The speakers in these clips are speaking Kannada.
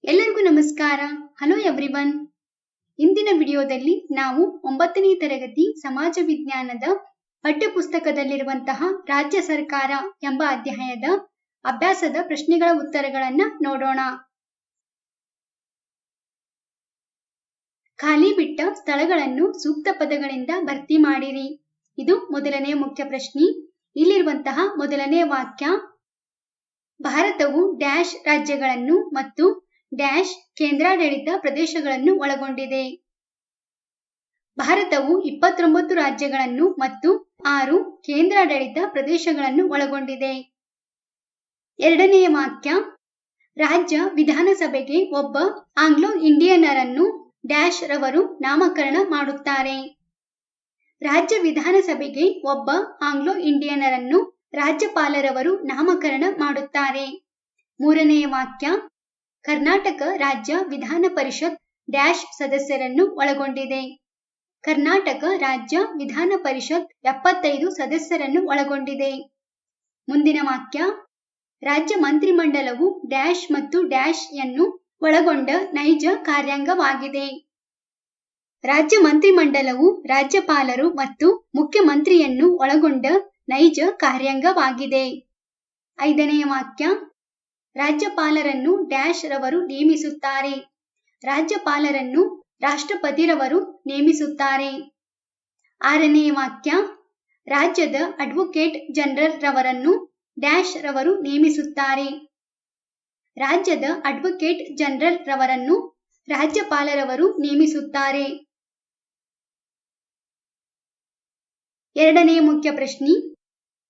ಎಲ್ಲರಿಗೂ ನಮಸ್ಕಾರ. Hello everyone. ಇಂದಿನ ವಿಡಿಯೋದಲ್ಲಿ ನಾವು 9ನೇ ತರಗತಿ ಸಮಾಜ ವಿಜ್ಞಾನದ ಪಠ್ಯಪುಸ್ತಕದಲ್ಲಿರುವಂತಹ ರಾಜ್ಯ ಸರ್ಕಾರ ಎಂಬ ಅಧ್ಯಾಯದ ಅಭ್ಯಾಸದ ಪ್ರಶ್ನೆಗಳ ಉತ್ತರಗಳನ್ನು ನೋಡೋಣ. ಖಾಲಿ ಬಿಟ್ಟ ಸ್ಥಳಗಳನ್ನು ಸೂಕ್ತ ಪದಗಳಿಂದ ಭರ್ತಿ ಮಾಡಿರಿ. ಇದು ಮೊದಲನೇ ಮುಖ್ಯ ಪ್ರಶ್ನೆ. ಇಲ್ಲಿರುವಂತಹ ಮೊದಲನೇ ವಾಕ್ಯ, ಭಾರತವು ಡ್ಯಾಶ್ ರಾಜ್ಯಗಳನ್ನು ಮತ್ತು ಡ್ಯಾಶ್ ಕೇಂದ್ರಾಡಳಿತ ಪ್ರದೇಶಗಳನ್ನು ಒಳಗೊಂಡಿದೆ. ಭಾರತವು 29 ರಾಜ್ಯಗಳನ್ನು ಮತ್ತು 6 ಕೇಂದ್ರಾಡಳಿತ ಪ್ರದೇಶಗಳನ್ನು ಒಳಗೊಂಡಿದೆ. ಎರಡನೆಯ ವಾಕ್ಯ, ರಾಜ್ಯ ವಿಧಾನಸಭೆಗೆ ಒಬ್ಬ ಆಂಗ್ಲೋ ಇಂಡಿಯನ್ನರನ್ನು ಡ್ಯಾಶ್ ರವರು ನಾಮಕರಣ ಮಾಡುತ್ತಾರೆ. ರಾಜ್ಯ ವಿಧಾನಸಭೆಗೆ ಒಬ್ಬ ಆಂಗ್ಲೋ ಇಂಡಿಯನ್ನರನ್ನು ರಾಜ್ಯಪಾಲರವರು ನಾಮಕರಣ ಮಾಡುತ್ತಾರೆ. ಮೂರನೆಯ ವಾಕ್ಯ, ಕರ್ನಾಟಕ ರಾಜ್ಯ ವಿಧಾನ ಪರಿಷತ್ ಡ್ಯಾಶ್ ಸದಸ್ಯರನ್ನು ಒಳಗೊಂಡಿದೆ. ಕರ್ನಾಟಕ ರಾಜ್ಯ ವಿಧಾನ ಪರಿಷತ್ 75 ಸದಸ್ಯರನ್ನು ಒಳಗೊಂಡಿದೆ. ಮುಂದಿನ ವಾಕ್ಯ, ರಾಜ್ಯ ಮಂತ್ರಿಮಂಡಲವು ಡ್ಯಾಶ್ ಮತ್ತು ಡ್ಯಾಶ್ ಯನ್ನು ಒಳಗೊಂಡ ನೈಜ ಕಾರ್ಯಾಂಗವಾಗಿದೆ. ರಾಜ್ಯ ಮಂತ್ರಿಮಂಡಲವು ರಾಜ್ಯಪಾಲರು ಮತ್ತು ಮುಖ್ಯಮಂತ್ರಿಯನ್ನು ಒಳಗೊಂಡ ನೈಜ ಕಾರ್ಯಾಂಗವಾಗಿದೆ. ಐದನೆಯ ವಾಕ್ಯ, ರಾಜ್ಯಪಾಲರನ್ನು ಡ್ಯಾಶ್ ರವರು ನೇಮಿಸುತ್ತಾರೆ. ರಾಜ್ಯಪಾಲರನ್ನು ರಾಷ್ಟ್ರಪತಿರವರು ನೇಮಿಸುತ್ತಾರೆ. ಆರನೆಯ ವಾಕ್ಯ, ರಾಜ್ಯದ ಅಡ್ವೊಕೇಟ್ ಜನರಲ್ ರವರನ್ನು ಡ್ಯಾಶ್ ರವರು ನೇಮಿಸುತ್ತಾರೆ. ರಾಜ್ಯದ ಅಡ್ವೊಕೇಟ್ ಜನರಲ್ ರವರನ್ನು ರಾಜ್ಯಪಾಲರವರು ನೇಮಿಸುತ್ತಾರೆ. ಎರಡನೆಯ ಮುಖ್ಯ ಪ್ರಶ್ನೆ,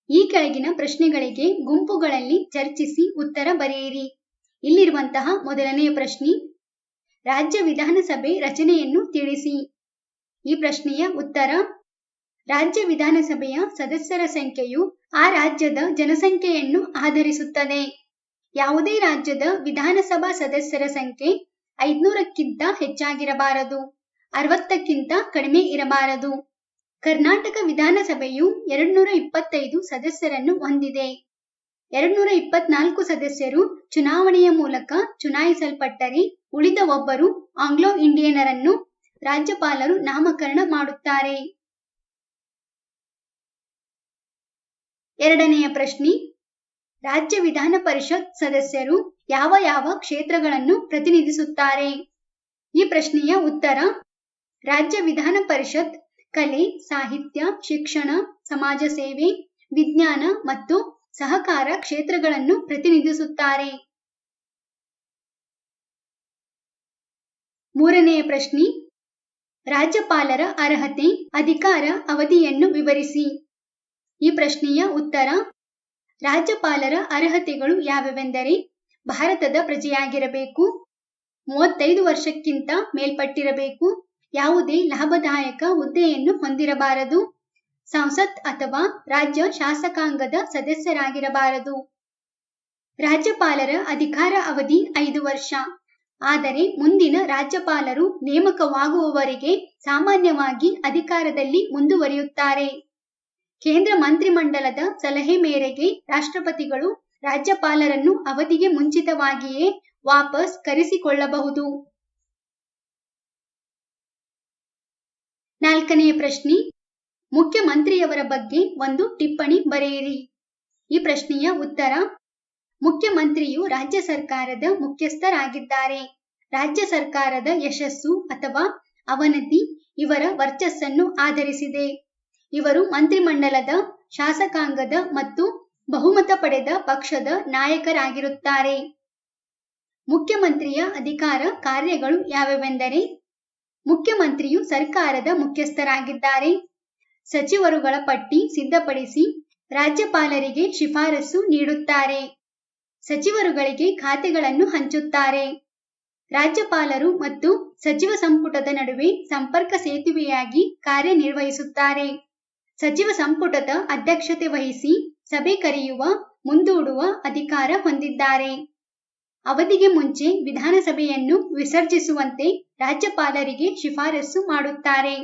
ಈ ಕೆಳಗಿನ ಪ್ರಶ್ನೆಗಳಿಗೆ ಗುಂಪುಗಳಲ್ಲಿ ಚರ್ಚಿಸಿ ಉತ್ತರ ಬರೆಯಿರಿ. ಇಲ್ಲಿರುವಂತಹ ಮೊದಲನೆಯ ಪ್ರಶ್ನೆ, ರಾಜ್ಯ ವಿಧಾನಸಭೆ ರಚನೆಯನ್ನು ತಿಳಿಸಿ. ಈ ಪ್ರಶ್ನೆಯ ಉತ್ತರ, ರಾಜ್ಯ ವಿಧಾನಸಭೆಯ ಸದಸ್ಯರ ಸಂಖ್ಯೆಯು ಆ ರಾಜ್ಯದ ಜನಸಂಖ್ಯೆಯನ್ನು ಆಧರಿಸುತ್ತದೆ. ಯಾವುದೇ ರಾಜ್ಯದ ವಿಧಾನಸಭಾ ಸದಸ್ಯರ ಸಂಖ್ಯೆ 500ಕ್ಕಿಂತ ಹೆಚ್ಚಾಗಿರಬಾರದು, 60ಕ್ಕಿಂತ ಕಡಿಮೆ ಇರಬಾರದು. ಕರ್ನಾಟಕ ವಿಧಾನಸಭೆಯು 225 ಸದಸ್ಯರನ್ನು ಹೊಂದಿದೆ. 224 ಸದಸ್ಯರು ಚುನಾವಣೆಯ ಮೂಲಕ ಚುನಾಯಿಸಲ್ಪಟ್ಟರೆ ಉಳಿದ ಒಬ್ಬರು ಆಂಗ್ಲೋ ಇಂಡಿಯನ್ನರನ್ನು ರಾಜ್ಯಪಾಲರು ನಾಮಕರಣ ಮಾಡುತ್ತಾರೆ. ಎರಡನೆಯ ಪ್ರಶ್ನೆ, ರಾಜ್ಯ ವಿಧಾನ ಪರಿಷತ್ ಸದಸ್ಯರು ಯಾವ ಯಾವ ಕ್ಷೇತ್ರಗಳನ್ನು ಪ್ರತಿನಿಧಿಸುತ್ತಾರೆ? ಈ ಪ್ರಶ್ನೆಯ ಉತ್ತರ, ರಾಜ್ಯ ವಿಧಾನ ಪರಿಷತ್ ಕಲೆ, ಸಾಹಿತ್ಯ, ಶಿಕ್ಷಣ, ಸಮಾಜ ಸೇವೆ, ವಿಜ್ಞಾನ ಮತ್ತು ಸಹಕಾರ ಕ್ಷೇತ್ರಗಳನ್ನು ಪ್ರತಿನಿಧಿಸುತ್ತಾರೆ. ಮೂರನೆಯ ಪ್ರಶ್ನೆ, ರಾಜ್ಯಪಾಲರ ಅರ್ಹತೆ, ಅಧಿಕಾರ ಅವಧಿಯನ್ನು ವಿವರಿಸಿ. ಈ ಪ್ರಶ್ನೆಯ ಉತ್ತರ, ರಾಜ್ಯಪಾಲರ ಅರ್ಹತೆಗಳು ಯಾವೆಂದರೆ ಭಾರತದ ಪ್ರಜೆಯಾಗಿರಬೇಕು, 35 ವರ್ಷಕ್ಕಿಂತ ಮೇಲ್ಪಟ್ಟಿರಬೇಕು, ಯಾವುದೇ ಲಾಭದಾಯಕ ಹುದ್ದೆಯನ್ನು ಹೊಂದಿರಬಾರದು, ಸಂಸತ್ ಅಥವಾ ರಾಜ್ಯ ಶಾಸಕಾಂಗದ ಸದಸ್ಯರಾಗಿರಬಾರದು. ರಾಜ್ಯಪಾಲರ ಅಧಿಕಾರ ಅವಧಿ 5 ವರ್ಷ. ಆದರೆ ಮುಂದಿನ ರಾಜ್ಯಪಾಲರು ನೇಮಕವಾಗುವವರೆಗೆ ಸಾಮಾನ್ಯವಾಗಿ ಅಧಿಕಾರದಲ್ಲಿ ಮುಂದುವರಿಯುತ್ತಾರೆ. ಕೇಂದ್ರ ಮಂತ್ರಿಮಂಡಲದ ಸಲಹೆ ಮೇರೆಗೆ ರಾಷ್ಟ್ರಪತಿಗಳು ರಾಜ್ಯಪಾಲರನ್ನು ಅವಧಿಗೆ ಮುಂಚಿತವಾಗಿಯೇ ವಾಪಸ್ ಕರೆಸಿಕೊಳ್ಳಬಹುದು. ನಾಲ್ಕನೆಯ ಪ್ರಶ್ನೆ, ಮುಖ್ಯಮಂತ್ರಿಯವರ ಬಗ್ಗೆ ಒಂದು ಟಿಪ್ಪಣಿ ಬರೆಯಿರಿ. ಈ ಪ್ರಶ್ನೆಯ ಉತ್ತರ, ಮುಖ್ಯಮಂತ್ರಿಯು ರಾಜ್ಯ ಸರ್ಕಾರದ ಮುಖ್ಯಸ್ಥರಾಗಿದ್ದಾರೆ. ರಾಜ್ಯ ಸರ್ಕಾರದ ಯಶಸ್ಸು ಅಥವಾ ಅವನತಿ ಇವರ ವರ್ಚಸ್ಸನ್ನು ಆಧರಿಸಿದೆ. ಇವರು ಮಂತ್ರಿಮಂಡಲದ, ಶಾಸಕಾಂಗದ ಮತ್ತು ಬಹುಮತ ಪಡೆದ ಪಕ್ಷದ ನಾಯಕರಾಗಿರುತ್ತಾರೆ. ಮುಖ್ಯಮಂತ್ರಿಯ ಅಧಿಕಾರ ಕಾರ್ಯಗಳು ಯಾವೆಂದರೆ, ಮುಖ್ಯಮಂತ್ರಿಯು ಸರ್ಕಾರದ ಮುಖ್ಯಸ್ಥರಾಗಿದ್ದಾರೆ. ಸಚಿವರುಗಳ ಪಟ್ಟಿ ಸಿದ್ಧಪಡಿಸಿ ರಾಜ್ಯಪಾಲರಿಗೆ ಶಿಫಾರಸು ನೀಡುತ್ತಾರೆ. ಸಚಿವರುಗಳಿಗೆ ಖಾತೆಗಳನ್ನು ಹಂಚುತ್ತಾರೆ. ರಾಜ್ಯಪಾಲರು ಮತ್ತು ಸಚಿವ ಸಂಪುಟದ ನಡುವೆ ಸಂಪರ್ಕ ಸೇತುವೆಯಾಗಿ ಕಾರ್ಯನಿರ್ವಹಿಸುತ್ತಾರೆ. ಸಚಿವ ಸಂಪುಟದ ಅಧ್ಯಕ್ಷತೆ ವಹಿಸಿ ಸಭೆ ಕರೆಯುವ, ಮುಂದೂಡುವ ಅಧಿಕಾರ ಹೊಂದಿದ್ದಾರೆ. ಅವಧಿಗೆ ಮುಂಚೆ ವಿಧಾನಸಭೆಯನ್ನು ವಿಸರ್ಜಿಸುವಂತೆ ರಾಜ್ಯಪಾಲರಿಗೆ ಶಿಫಾರಸು ಮಾಡುತ್ತಾರೆ.